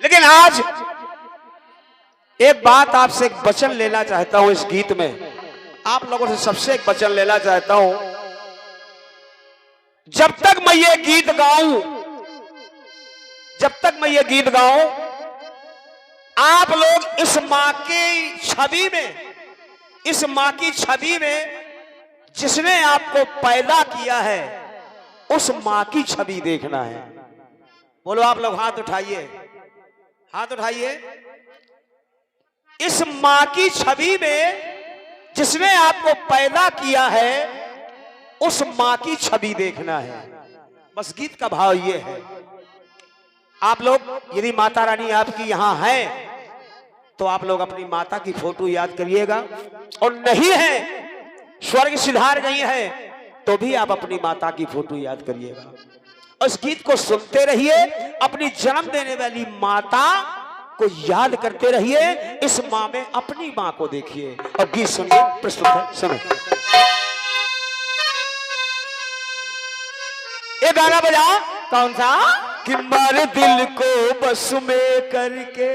लेकिन आज एक बात आपसे एक वचन लेना चाहता हूं। इस गीत में आप लोगों से सबसे एक वचन लेना चाहता हूं। जब तक मैं ये गीत गाऊं, जब तक मैं ये गीत गाऊं, आप लोग इस मां की छवि में, इस मां की छवि में जिसने आपको पैदा किया है उस मां की छवि देखना है। बोलो आप लोग हाथ उठाइए, हाथ उठाइए। इस मां की छवि में जिसने आपको पैदा किया है उस मां की छवि देखना है। बस गीत का भाव ये है। आप लोग यदि माता रानी आपकी यहां है तो आप लोग अपनी माता की फोटो याद करिएगा, और नहीं है, स्वर्ग सिधार गई है तो भी आप अपनी माता की फोटो याद करिएगा। उस गीत को सुनते रहिए, अपनी जन्म देने वाली माता को याद करते रहिए। इस मां में अपनी मां को देखिए और गीत सुनिए। प्रस्तुत है सुनो। ये गाना बजा। कौन सा? कि मारे दिल को बस में करके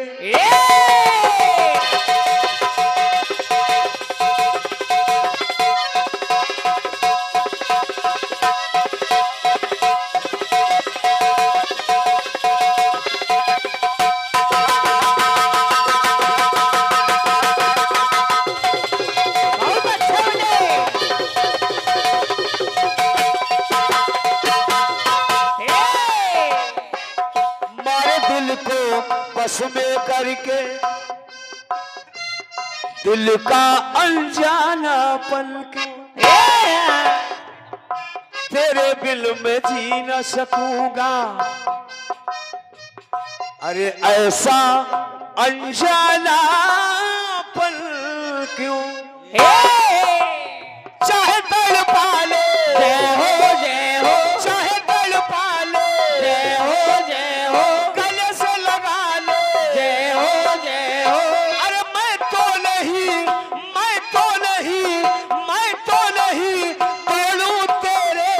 बस में करके दिल का अनजाना पल के तेरे दिल में जी न सकूंगा। अरे ऐसा अनजाना पल क्यों? चाहे तड़पा ले, जय हो जय हो, चाहे तड़पा ले, जय हो जय हो, गले से लगा ले, जय हो जय हो। अरे मैं तो नहीं, मैं तो नहीं, मैं तो नहीं तोड़ूं तेरे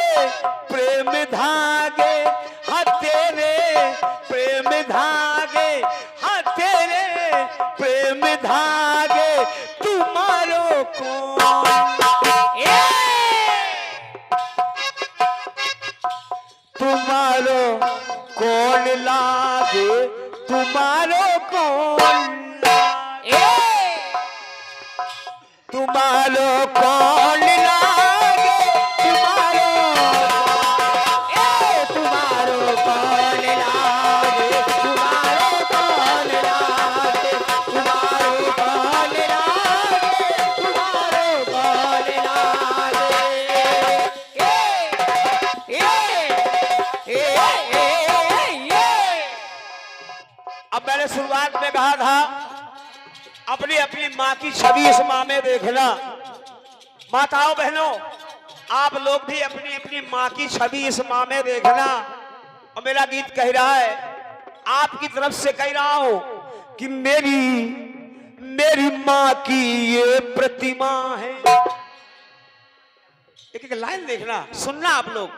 प्रेम धागे, हाँ तेरे प्रेम धागे, हाँ तेरे प्रेम धागे तुम्हारो कौन? तुम्हारो कौन लागे, तुम्हारो कौन लागे, तुम्हारो कौन लागे, तुम्हारो तुम्हारो कौन लागे, तुम्हारो कौन लागे, तुम्हारो कौन लागे, तुम्हारो कौन लागे। अब मैंने शुरुआत में कहा था अपनी अपनी मां की छवि इस मां में देखना। माताओं बहनों, आप लोग भी अपनी अपनी मां की छवि इस मां में देखना। और मेरा गीत कह रहा है, आपकी तरफ से कह रहा हूं कि मेरी मेरी मां की ये प्रतिमा है। एक एक लाइन देखना, सुनना आप लोग।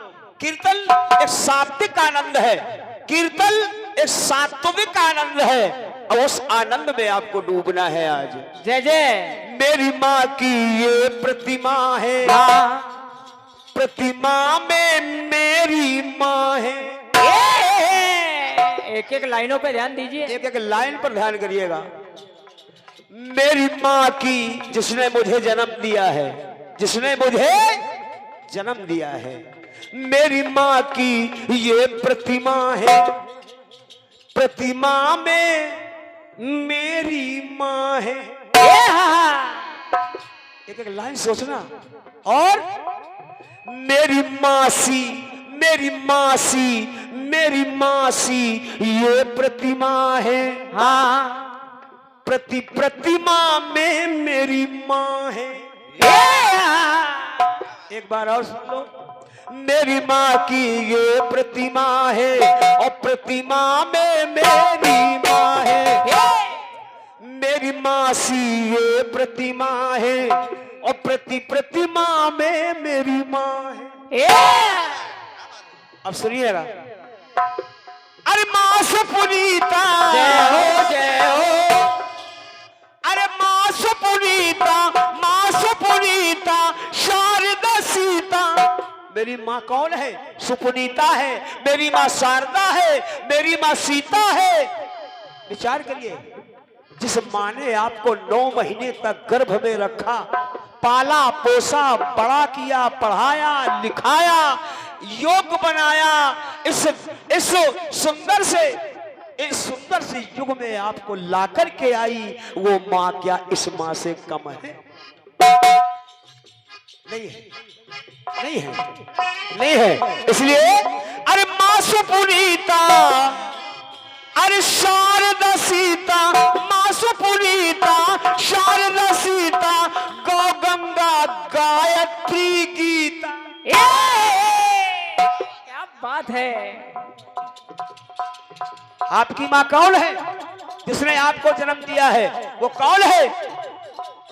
कीर्तन एक सात्विक आनंद है, कीर्तन एक सात्विक आनंद है, और उस आनंद में आपको डूबना है आज। जय जय। मेरी माँ की ये प्रतिमा है, प्रतिमा में मेरी माँ है। एक एक लाइनों पे ध्यान दीजिए, एक एक लाइन पर ध्यान करिएगा। मेरी माँ की जिसने मुझे जन्म दिया है, जिसने मुझे जन्म दिया है, मेरी माँ की ये प्रतिमा है, प्रतिमा में मेरी माँ है। एक एक लाइन सोचना। और मेरी मासी, मेरी मासी, मेरी मासी ये प्रतिमा है। हाँ, प्रतिमा में मेरी माँ है। एक बार और सुन लो। मेरी माँ की ये प्रतिमा है और प्रतिमा में मेरी माँ है। मेरी मासी ये प्रतिमा है और प्रतिमा में मेरी माँ है। अब सुनिएगा। अरे माँ सुपुनीता, जय हो अरे माँ सुपुनीता, माँ सुपुनीता शारदा सीता। मेरी माँ कौन है? सुपुनीता है, मेरी माँ शारदा है, मेरी माँ सीता है। विचार करिए, जिस माँ ने आपको 9 महीने तक गर्भ में रखा, पाला पोसा, बड़ा किया, पढ़ाया लिखाया, योग्य बनाया, इस सुंदर से युग में आपको लाकर के आई, वो माँ क्या इस माँ से कम है? नहीं है, नहीं है, नहीं है। इसलिए अरे माँ सुपुनीता, अरे शारदा सीता, माँ सुपुनीता शारदा सीता, गौ गंगा गायत्री गीता। क्या बात है। आपकी माँ कौन है जिसने आपको जन्म दिया है? वो कौन है?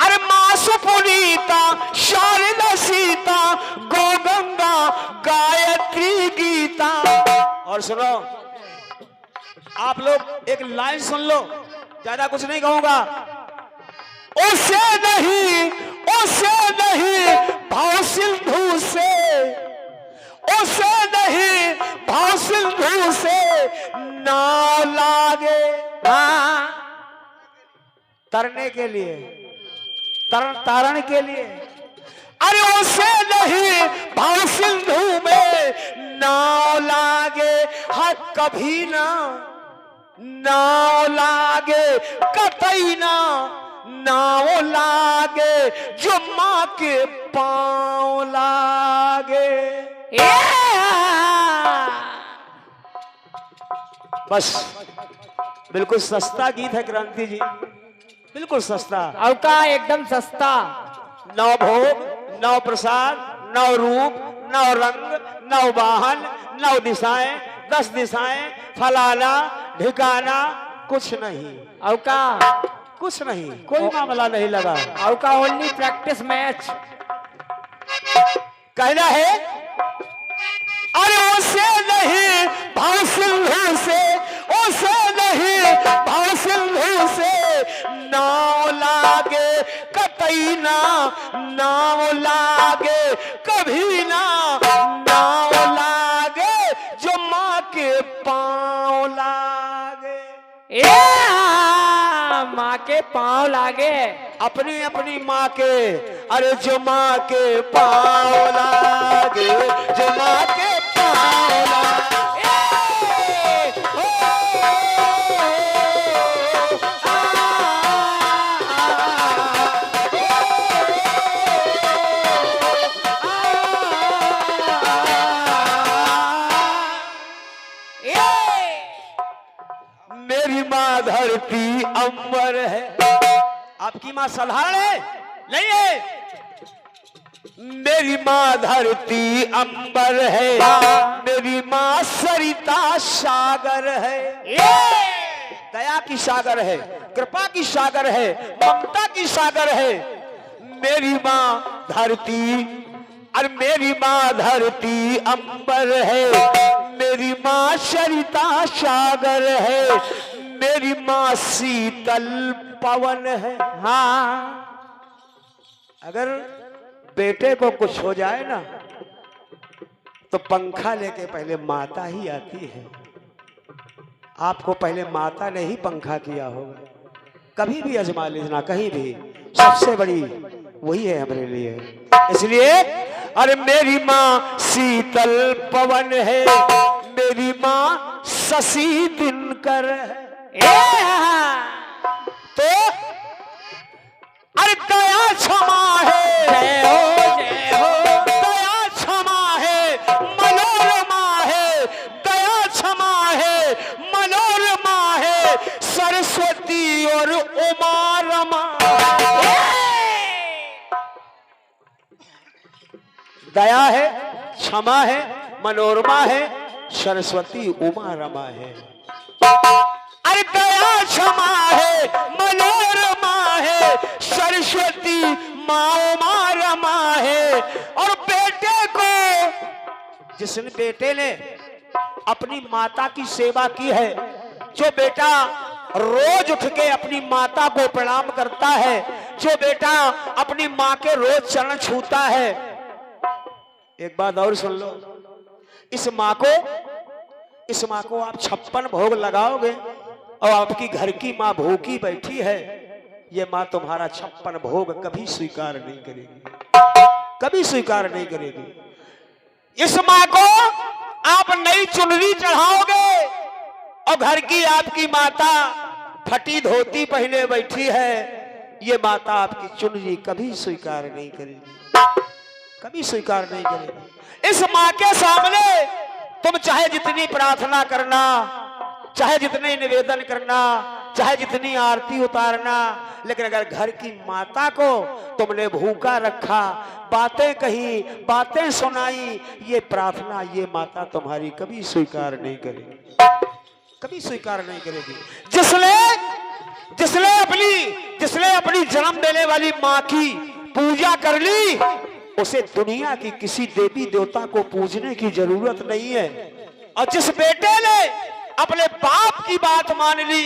अरे माँ सुपुनीता शारदा सीता, गौ गंगा गायत्री गीता। और सुनो, आप लोग एक लाइन सुन लो, ज्यादा कुछ नहीं कहूंगा। उसे नहीं भाव सिंधु से, उसे नहीं भाव सिंधु से नाव लागे। हाँ, तरने के लिए, तारण के लिए। अरे उसे नहीं भाव सिंधु में नाव लागे, हाँ कभी ना नाव लागे, कतई ना नाव लागे, जो माँ के पाँव लागे। बस बिल्कुल सस्ता गीत है क्रांति जी, बिल्कुल सस्ता। अवका एकदम सस्ता। 9 भोग, 9 प्रसाद, 9 रूप, 9 रंग, 9 वाहन, 9 दिशाएं, 10 दिशाएं, फलाना ठिकाना कुछ नहीं। अवका कुछ नहीं, कोई मामला नहीं लगा। अवका ओनली प्रैक्टिस मैच। कहना है अरे उसे नहीं भाव सिंधु से, उसे नहीं भाव सिंधु से नाव लागे, कतई ना नाव लागे, कभी ना नाव लागे, जो माँ के पाँव लागे। माँ के पाँव लागे, अपनी अपनी माँ के। अरे जो माँ के पाँव लागे, जो माँ के पाँव लागे। मेरी माँ धरती अंबर है। आपकी माँ साधारण है? नहीं है। मेरी माँ धरती अंबर है, मेरी माँ सरिता सागर है। दया की सागर है, कृपा की सागर है, ममता की सागर है। मेरी माँ धरती, और मेरी माँ धरती अंबर है, मेरी माँ सरिता सागर है, मेरी माँ शीतल पवन है। हाँ, अगर बेटे को कुछ हो जाए ना तो पंखा लेके पहले माता ही आती है। आपको पहले माता ने ही पंखा किया होगा, कभी भी आजमा लीजना, कहीं भी। सबसे बड़ी वही है हमारे लिए। इसलिए अरे मेरी माँ शीतल पवन है, मेरी माँ शशि दिनकर है। तो अरे दया क्षमा है, जय हो जय हो। दया क्षमा है, मनोरमा है, दया क्षमा है, मनोरमा है, सरस्वती और उमा रमा। दया है, क्षमा है, मनोरमा है, सरस्वती उमा रमा है। अरे दया क्षमा है, मनोरमा है, सरस्वती माँ उमा रमा है। और बेटे को, जिसने बेटे ने अपनी माता की सेवा की है, जो बेटा रोज उठ के अपनी माता को प्रणाम करता है, जो बेटा अपनी माँ के रोज चरण छूता है, एक बात और सुन लो, इस माँ को आप 56 भोग लगाओगे और आपकी घर की माँ भूखी बैठी है, ये माँ तुम्हारा 56 भोग कभी स्वीकार नहीं करेगी, कभी स्वीकार नहीं करेगी। इस माँ को आप नई चुनरी चढ़ाओगे और घर की आपकी माता फटी धोती पहने बैठी है, ये माता आपकी चुनरी कभी स्वीकार नहीं करेगी, कभी स्वीकार नहीं करेगी। इस माँ के सामने तुम चाहे जितनी प्रार्थना करना, चाहे जितने निवेदन करना, चाहे जितनी आरती उतारना, लेकिन अगर घर की माता को तुमने भूखा रखा, बातें कही, बातें सुनाई, ये प्रार्थना ये माता तुम्हारी कभी स्वीकार नहीं करेगी, कभी स्वीकार नहीं करेगी। जिसने अपनी जन्म देने वाली माँ की पूजा कर ली, उसे दुनिया की किसी देवी देवता को पूजने की जरूरत नहीं है। और जिस बेटे ने अपने बाप की बात मान ली,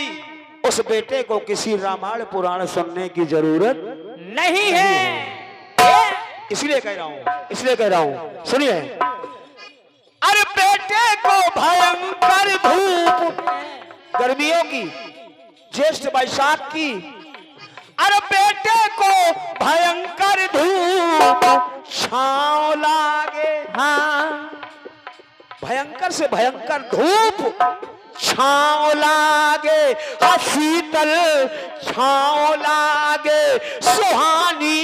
उस बेटे को किसी रामायण पुराण सुनने की जरूरत नहीं है। इसलिए कह रहा हूं, सुनिए। अरे बेटे को भयंकर धूप गर्मियों की, ज्येष्ठ वैशाख की, अरे बेटे को भयंकर धूप छांव लागे, हाँ, भयंकर से भयंकर धूप छांव लागे, हाँ शीतल छांव लागे, सुहानी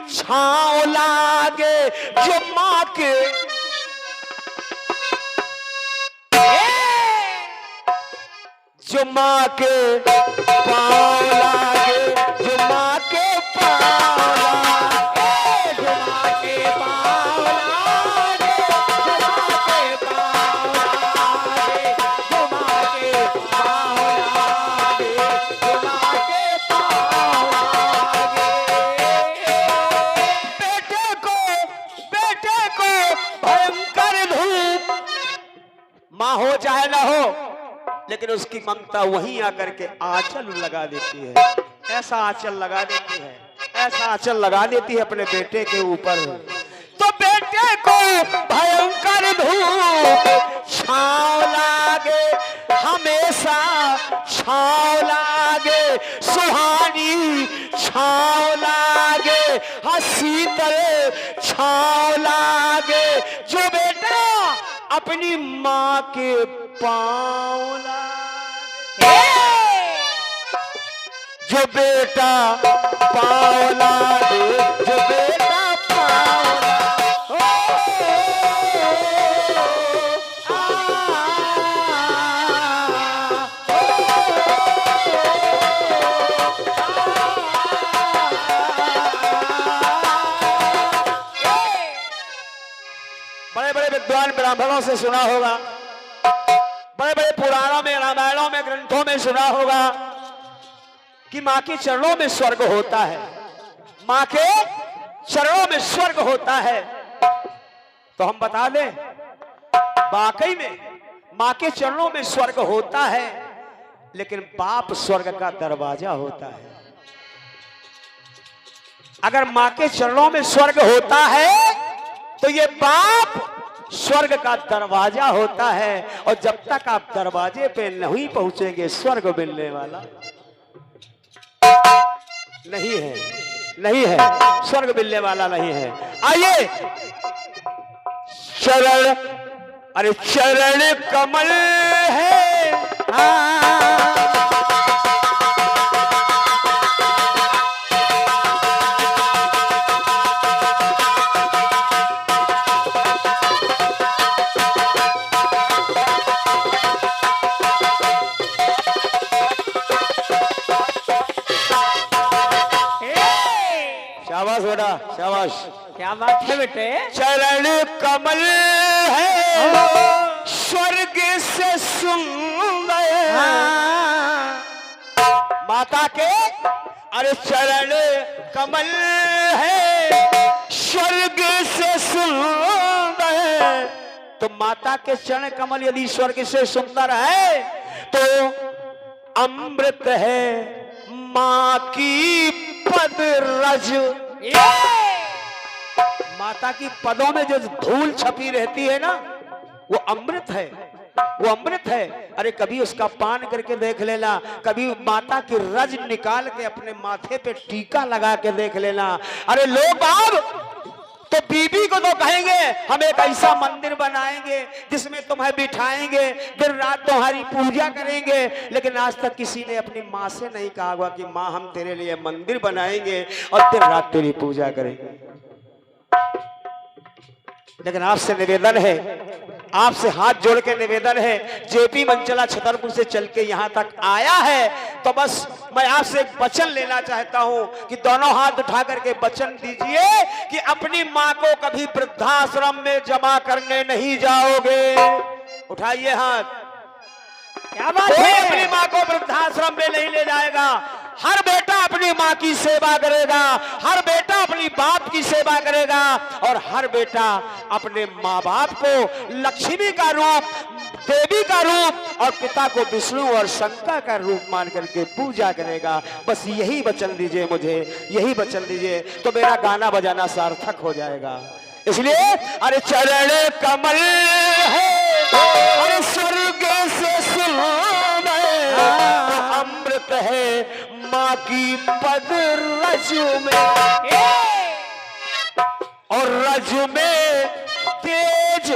छांव लागे, जो माँ के पाँव लागे, जो माँ के पाँव लागे, जो माँ के पाँव लागे, जो माँ के पाँव लागे, जो माँ के पाँव लागे, जो माँ के पाँव लागे। बेटे को भयंकर धूप, माँ हो चाहे ना हो, लेकिन उसकी ममता वहीं आकर के आंचल लगा देती है, ऐसा आंचल लगा देती है, ऐसा आंचल लगा देती है अपने बेटे के ऊपर। तो बेटे को भयंकर धूप छांव लागे, हमेशा छांव लागे, सुहानी छांव लागे, हाँ शीतल छांव लागे, जो बेटा अपनी माँ के पाँव लागे, जो बेटा पाँव लागे, जो बेटा पाँव बड़े बड़े विद्वान ब्राह्मणों से सुना होगा, बड़े बड़े पुराणों में, रामायणों में, ग्रंथों में सुना होगा कि माँ के चरणों में स्वर्ग होता है, माँ के चरणों में स्वर्ग होता है। तो हम बता दें, वाकई में माँ के चरणों में स्वर्ग होता है, लेकिन बाप स्वर्ग का दरवाजा होता है। अगर माँ के चरणों में स्वर्ग होता है तो ये बाप स्वर्ग का दरवाजा होता है, और जब तक आप दरवाजे पे नहीं पहुंचेंगे, स्वर्ग मिलने वाला नहीं है, नहीं है, स्वर्ग मिलने वाला नहीं है। आइए, चरण, अरे चरण कमल है, शाबाश बेटा, शाबाश, क्या बात है बेटे। चरण कमल है स्वर्ग से सुंदर, माता के अरे चरण कमल है स्वर्ग से सुंदर, तो माता के चरण कमल यदि स्वर्ग से सुंदर है तो अमृत है माँ की पद रज। माता की पदों में जो धूल छपी रहती है ना, वो अमृत है, वो अमृत है। अरे कभी उसका पान करके देख लेना, कभी माता की रज निकाल के अपने माथे पे टीका लगा के देख लेना। अरे लोग अब तो बीबी को तो कहेंगे हम एक ऐसा मंदिर बनाएंगे जिसमें तुम्हें बिठाएंगे, दिन रात तुम्हारी पूजा करेंगे, लेकिन आज तक किसी ने अपनी माँ से नहीं कहा हुआ कि माँ हम तेरे लिए मंदिर बनाएंगे और दिन रात तेरी पूजा करेंगे। लेकिन आपसे निवेदन है, आपसे हाथ जोड़ के निवेदन है, जेपी मंचला छतरपुर से चल के यहाँ तक आया है तो बस मैं आपसे एक वचन लेना चाहता हूँ कि दोनों हाथ उठा करके वचन दीजिए कि अपनी माँ को कभी वृद्धाश्रम में जमा करने नहीं जाओगे। उठाइए हाथ। क्या बात कोई है? अपनी माँ को वृद्धाश्रम में नहीं ले जाएगा। हर बेटा अपनी माँ की सेवा करेगा, हर बेटा अपनी बाप की सेवा करेगा और हर बेटा अपने माँ बाप को लक्ष्मी का रूप, देवी का रूप और पिता को विष्णु और शंकर का रूप मान करके पूजा करेगा। बस यही वचन दीजिए मुझे, यही वचन दीजिए तो मेरा गाना बजाना सार्थक हो जाएगा। इसलिए अरे चरण कमल है, अरे स्वर्ग से सुलभ अमृत है माँ की पद रज में, और रज में तेज,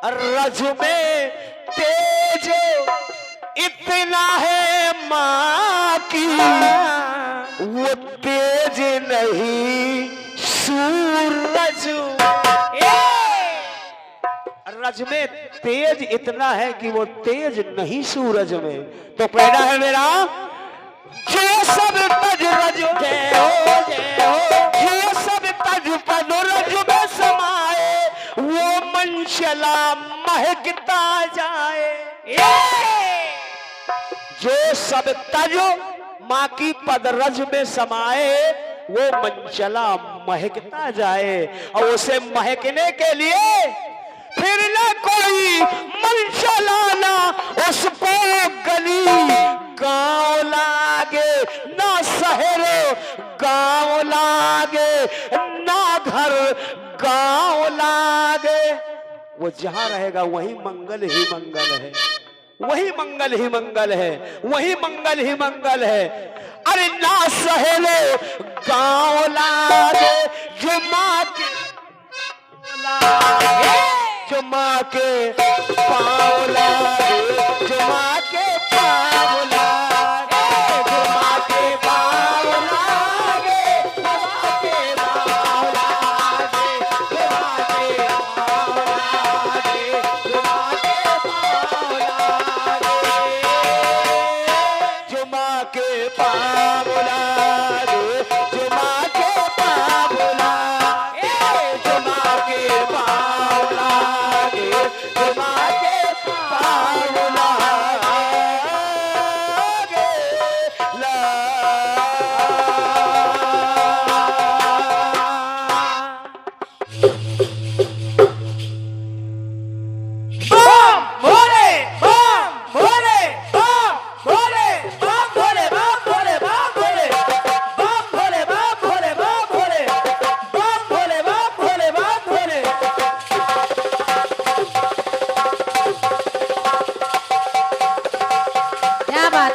रज में तेज इतना है माँ की, वो तेज नहीं सूरज। रज में तेज इतना है कि वो तेज नहीं सूरज में। तो कहना है मेरा जो सब तज रज जय हो जय हो, जो सब तज पद रज में समाए वो मंशला महकता जाए। जो सब तज माँ की पद रज में समाए वो मंचला महकता जाए, और उसे महकने के लिए फिर न कोई मंचला ना उसको गली गाँव लागे, ना शहर गाँव लागे, ना घर गाँव लागे। वो जहां रहेगा वही मंगल ही मंगल है, वही मंगल ही मंगल है, वही मंगल ही मंगल है। अरे ना शहर गाँव लागे, जो माँ के जो माँ के पाँव लागे, जो माँ के पाँव लागे, जो माँ के पाँव लागे, जो माँ के पाँव लागे, जो माँ के पाँव लागे, जो माँ के पाँव लागे, जो माँ के पाँव लागे, जो माँ के पाँव लागे, जो माँ के पाँव लागे, जो माँ के पाँव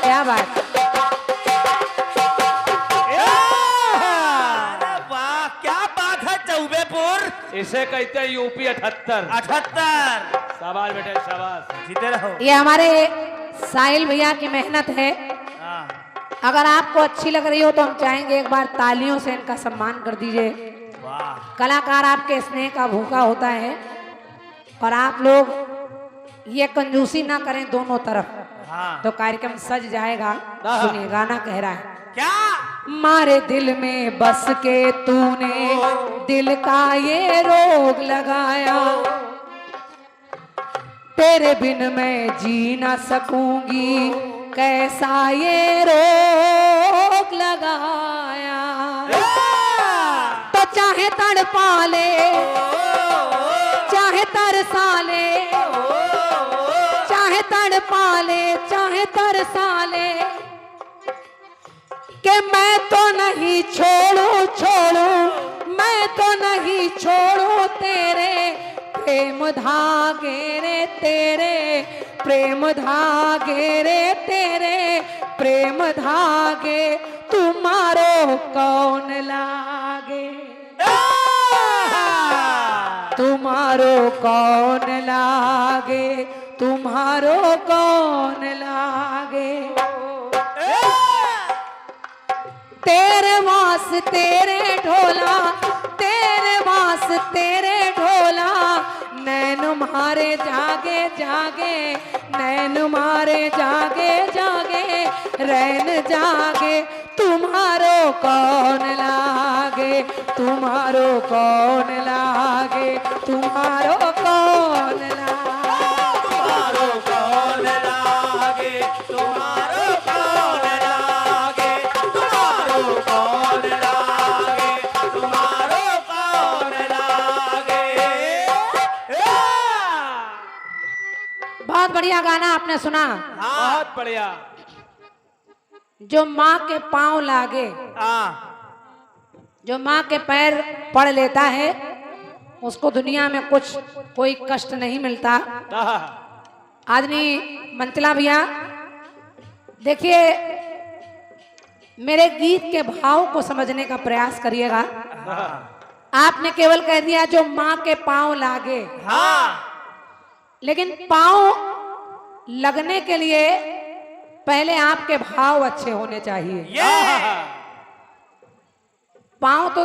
क्या बात। वाह क्या बात है चौबेपुर। इसे कहते हैं यूपी 78। 78। शाबाश बेटे शाबाश। जीते रहो। ये हमारे साहिल भैया की मेहनत है। हाँ। अगर आपको अच्छी लग रही हो तो हम चाहेंगे एक बार तालियों से इनका सम्मान कर दीजिए। वाह। कलाकार आपके स्नेह का भूखा होता है और आप लोग ये कंजूसी ना करें दोनों तरफ, हाँ। तो कार्यक्रम सज जाएगा। सुनिए गाना कह रहा है क्या? मारे दिल में बस के तूने दिल का ये रोग लगाया, तेरे बिन मैं जी ना सकूंगी कैसा ये रोग लगाया। तो चाहे तड़पा ले, चाहे चाहे तरसा ले, चाहे तड़पा ले, चाहे तरसा ले, कि मैं तो नहीं छोड़ू छोड़ू, मैं तो नहीं छोड़ू तेरे प्रेम धागे रे, तेरे प्रेम धागे रे, तेरे प्रेम धागे तुम्हारो कौन लागे, तुम्हारो कौन लागे, तुम्हारो कौन लागे। तेरे वास तेरे ढोला, तेरे वास तेरे ढोला, नैन मारे जागे जागे, नैन मारे जागे जागे, रैन जागे तुम्हारो कौन लागे, तुम्हारो कौन लागे, तुम्हारो कौन लागे, तुम्हारो कौन लागे, तुम्हारो कौन लागे, तुम्हारो कौन लागे, तुम्हारो कौन लागे। बहुत बढ़िया गाना आपने सुना। बहुत बढ़िया। जो माँ के पांव लागे, जो माँ के पैर पड़ लेता है, उसको दुनिया में कुछ कोई कष्ट नहीं मिलता। आदमी मंचला भैया देखिए, मेरे गीत के भाव को समझने का प्रयास करिएगा। आपने केवल कह दिया जो माँ के पांव लागे, लेकिन पांव लगने के लिए पहले आपके भाव अच्छे होने चाहिए। पांव तो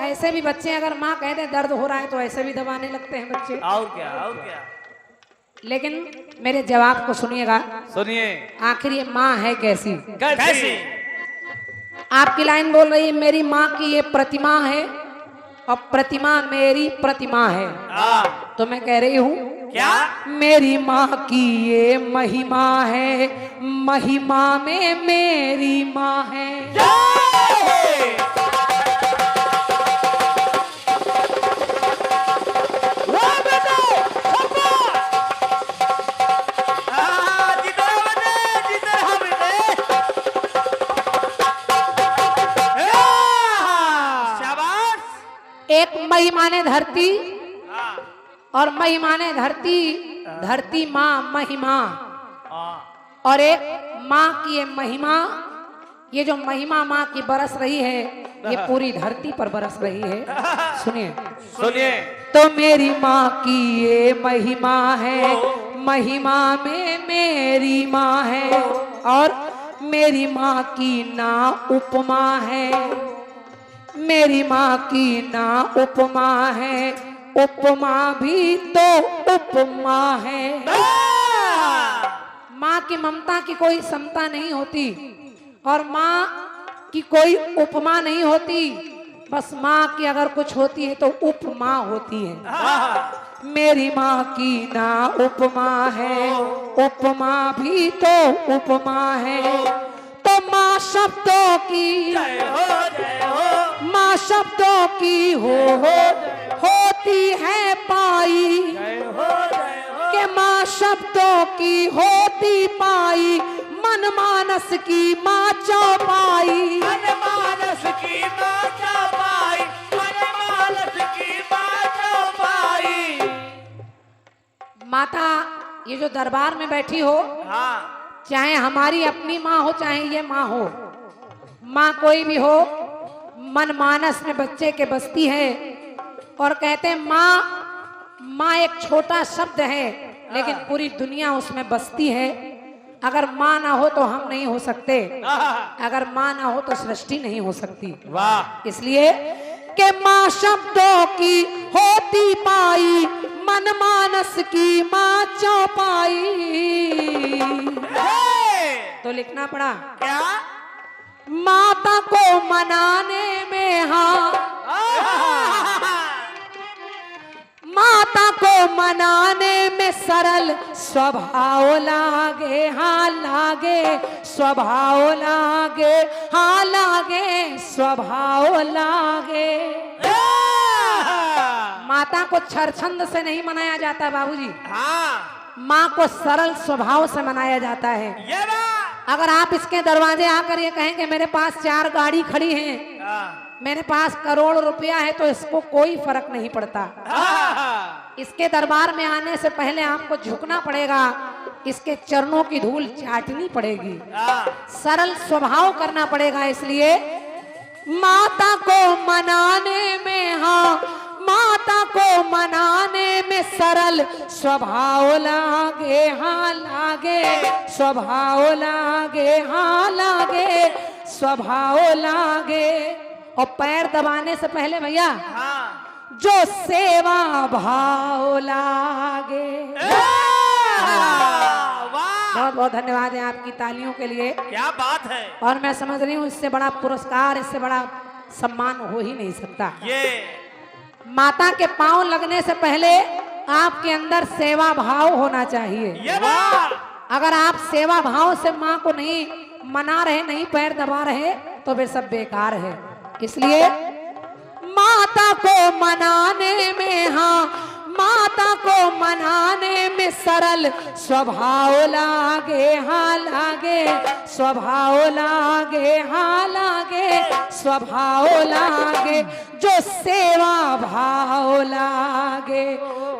ऐसे भी बच्चे अगर माँ कह दे दर्द हो रहा है तो ऐसे भी दबाने लगते हैं बच्चे। और क्या, और क्या। लेकिन मेरे जवाब को सुनिएगा। सुनिए। आखिर ये माँ है कैसी? कैसी? आपकी लाइन बोल रही है मेरी माँ की ये प्रतिमा है और प्रतिमा मेरी प्रतिमा है। तो मैं कह रही हूँ क्या? मेरी माँ की ये महिमा है, महिमा में मेरी माँ है। एक महिमा ने धरती और महिमा ने धरती, धरती माँ महिमा, और एक माँ की ये महिमा, ये जो महिमा माँ की बरस रही है ये पूरी धरती पर बरस रही है। सुनिए सुनिए। तो मेरी माँ की ये महिमा है, महिमा में मेरी माँ है, और मेरी माँ की ना उपमा है, मेरी माँ की ना उपमा है, उपमा भी तो उपमा है। माँ की ममता की कोई समता नहीं होती और माँ की कोई उपमा नहीं होती, बस माँ की अगर कुछ होती है तो उपमा होती है। मेरी माँ की ना उपमा है, उपमा भी तो उपमा है। तो माँ शब्दों की, माँ शब्दों की होती है पाई, के माँ शब्दों की होती पाई, मन मानस की माँ चौपाई, मन मानस की माँ चौपाई, मन मानस की माँ चौपाई। माता ये जो दरबार में बैठी हो, चाहे हमारी अपनी माँ हो चाहे ये माँ हो, माँ कोई भी हो, मन मानस में बच्चे के बसती है। और कहते हैं माँ, माँ एक छोटा शब्द है लेकिन पूरी दुनिया उसमें बसती है। अगर माँ ना हो तो हम नहीं हो सकते, अगर माँ ना हो तो सृष्टि नहीं हो सकती। वाह। इसलिए कि माँ शब्दों की होती पाई, मन मानस की माँ चौपाई। तो लिखना पड़ा क्या? माता को मनाने में, हाँ माता को मनाने में सरल स्वभाव लागे, हाँ लागे स्वभाव लागे, हाँ लागे स्वभाव लागे। माता को छरछंद से नहीं मनाया जाता बाबूजी, हाँ माँ को सरल स्वभाव से मनाया जाता है। ये बात अगर आप इसके दरवाजे आकर ये कहेंगे मेरे पास 4 गाड़ी खड़ी हैं, हाँ मेरे पास करोड़ रुपया है, तो इसको कोई फर्क नहीं पड़ता। इसके दरबार में आने से पहले आपको झुकना पड़ेगा, इसके चरणों की धूल चाटनी पड़ेगी, सरल स्वभाव करना पड़ेगा। इसलिए माता को मनाने में, हाँ माता को मनाने में सरल स्वभाव लागे, हाँ लागे स्वभाव लागे, हाँ लागे स्वभाव लागे। और पैर दबाने से पहले भैया हाँ जो सेवा भाव लागे। वाह बहुत बहुत धन्यवाद है आपकी तालियों के लिए। क्या बात है और मैं समझ रही हूँ इससे बड़ा पुरस्कार, इससे बड़ा सम्मान हो ही नहीं सकता। ये माता के पांव लगने से पहले आपके अंदर सेवा भाव होना चाहिए। ये बात अगर आप सेवा भाव से माँ को नहीं मना रहे, नहीं पैर दबा रहे, तो वे सब बेकार है। इसलिए माता को मनाने में, हाँ माता को मनाने में सरल स्वभाव लागे, हाँ लागे स्वभाव लागे, हाँ लागे स्वभाव लागे। जो सेवा भाव लागे,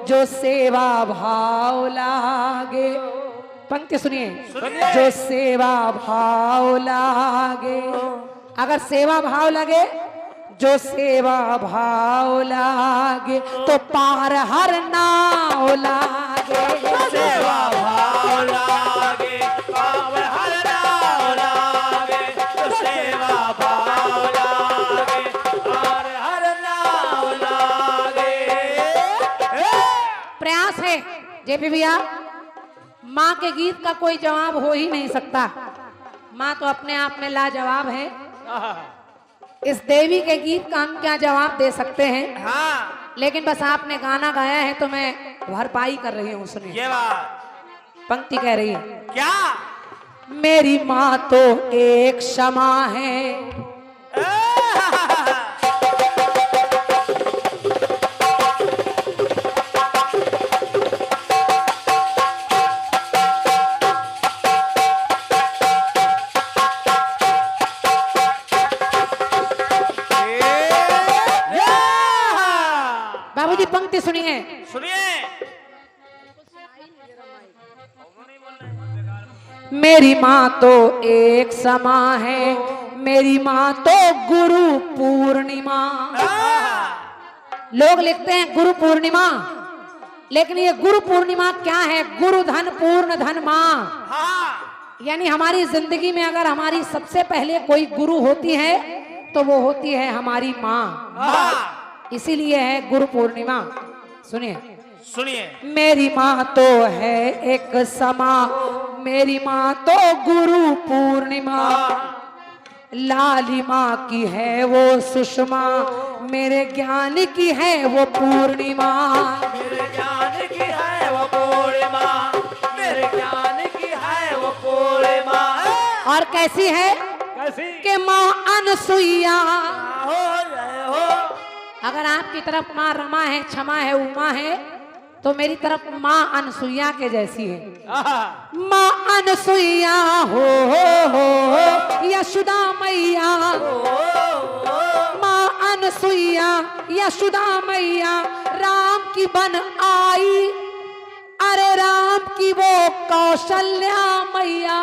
जो सेवा भाव लागे। पंक्ति सुनिए, जो सेवा भाव लागे। अगर सेवा भाव लगे, जो सेवा भाव लागे, तो पार हर नाव लागे। सेवा भाव लागे पावर हर नाव लागे तो सेवा भाव लागे पावर हर नाव लागे। प्रयास है जेपी भैया, माँ के गीत का कोई जवाब हो ही नहीं सकता। माँ तो अपने आप में लाजवाब है। इस देवी के गीत का हम क्या जवाब दे सकते हैं। हाँ लेकिन बस आपने गाना गाया है तो मैं भरपाई कर रही हूँ। सुनिए, ये बात पंक्ति कह रही है, क्या मेरी माँ तो एक क्षमा है, बाबूजी पंक्ति सुनिए। सुनिए मेरी माँ तो एक समा है, मेरी माँ तो गुरु पूर्णिमा। लोग लिखते हैं गुरु पूर्णिमा, लेकिन ये गुरु पूर्णिमा क्या है? गुरु धन पूर्ण धन माँ। हाँ यानी हमारी जिंदगी में अगर हमारी सबसे पहले कोई गुरु होती है तो वो होती है हमारी माँ। हाँ इसीलिए है गुरु पूर्णिमा। सुनिए, सुनिए मेरी माँ तो है एक समा, मेरी माँ तो गुरु पूर्णिमा। लाली माँ की है वो सुषमा, मेरे ज्ञान की है वो पूर्णिमा। मेरे ज्ञान की है वो पूर्णिमा, मेरे ज्ञान की है वो पूर्णिमा। और कैसी है? कैसी? कि माँ अनसुईया। हो जय हो अगर आपकी तरफ माँ रमा है, क्षमा है, उमा है, तो मेरी तरफ माँ अनसुईया के जैसी है। माँ अनसुईया हो यशोदा मैया, माँ अनसुईया यशोदा मैया। राम की बन आई, अरे राम की वो कौशल्या मैया।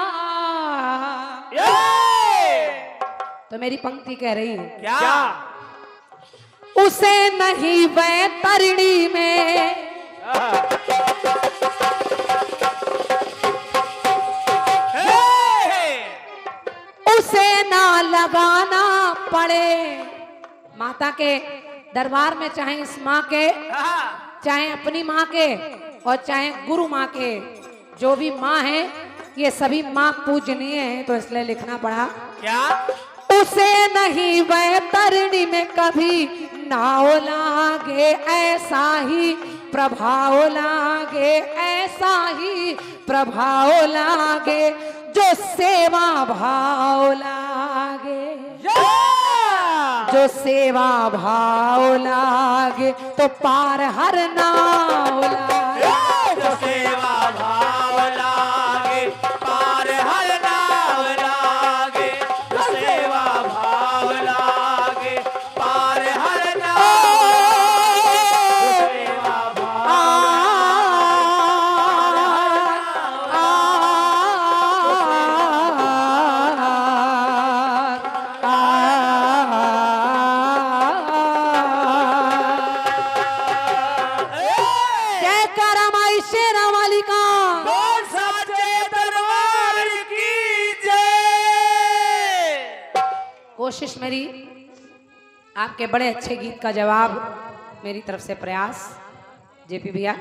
तो मेरी पंक्ति कह रही है, क्या उसे नहीं वैतरणी में, उसे ना लगाना पड़े। माता के दरबार में चाहे इस माँ के, चाहे अपनी माँ के, और चाहे गुरु माँ के, जो भी माँ है, ये सभी माँ पूजनीय है। तो इसलिए लिखना पड़ा, क्या उसे नहीं वैतरणी में कभी नाव लागे, ऐसा ही प्रभाव लागे, ऐसा ही प्रभाव लागे। जो सेवा भाव लागे, जो जो सेवा भाव लागे तो पार हर नाव लागे। जो सेवा भाव लागे पार हर नाव लागे। जो सेवा भाव लागे पार हर नाव। जो सेवा जय करामाई शेरा वाली का। बोल साचे दरबार की जय। कोशिश मेरी आपके बड़े अच्छे गीत का जवाब मेरी तरफ से प्रयास जेपी भैया।